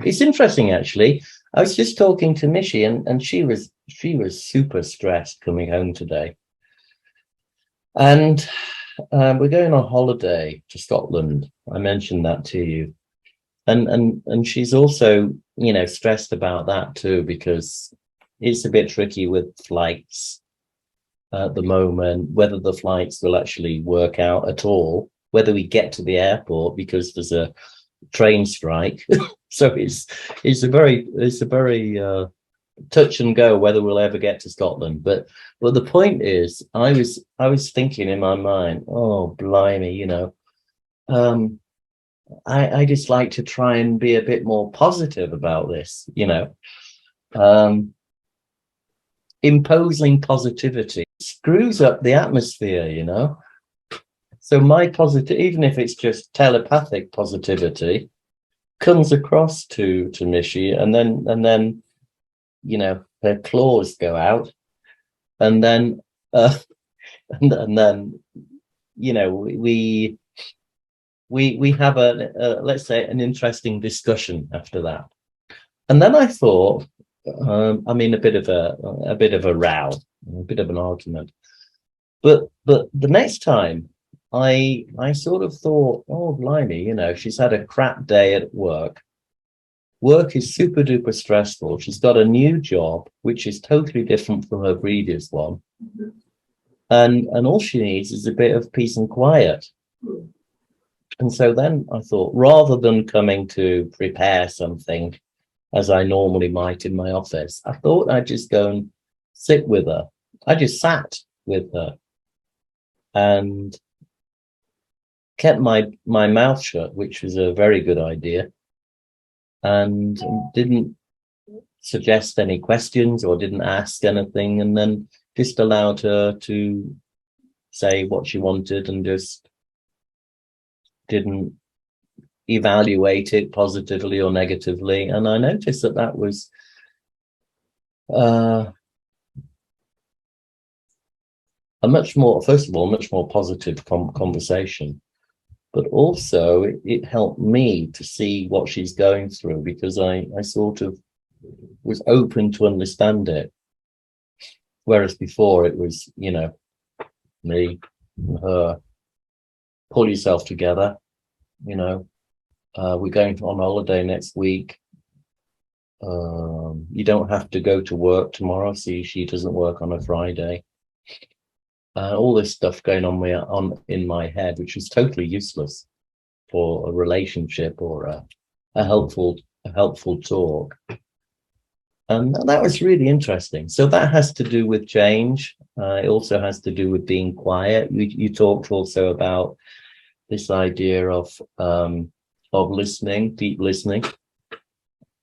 It's interesting, actually. I was just talking to Mishi, and she was super stressed coming home today. And we're going on holiday to Scotland. I mentioned that to you. And she's also, stressed about that too, because it's a bit tricky with flights at the moment, whether the flights will actually work out at all, whether we get to the airport because there's a train strike. So it's a very touch and go whether we'll ever get to Scotland. But the point is, I was thinking in my mind, oh blimey, um, I just like to try and be a bit more positive about this, um, imposing positivity screws up the atmosphere. So my positive, even if it's just telepathic positivity, comes across to Mishi, and then her claws go out, and then and then we have a let's say an interesting discussion after that. And then I thought, a bit of a row, a bit of an argument. But the next time, I sort of thought, oh blimey, she's had a crap day at work. Work is super duper stressful. She's got a new job, which is totally different from her previous one. And all she needs is a bit of peace and quiet. And so then I thought, rather than coming to prepare something as I normally might in my office, I thought I'd just go and sit with her. I just sat with her and kept my mouth shut, which was a very good idea, and didn't suggest any questions or didn't ask anything, and then just allowed her to say what she wanted and just didn't evaluate it positively or negatively. And I noticed that was a much more, first of all, much more positive conversation, but also it helped me to see what she's going through, because I sort of was open to understand it, whereas before it was me and her, pull yourself together, we're going on holiday next week. You don't have to go to work tomorrow. See, she doesn't work on a Friday. All this stuff going on in my head, which is totally useless for a relationship or a helpful talk. And that was really interesting. So that has to do with change. It also has to do with being quiet. You talked also about this idea of listening, deep listening,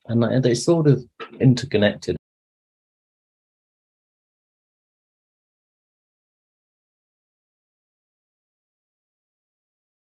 and they're sort of interconnected.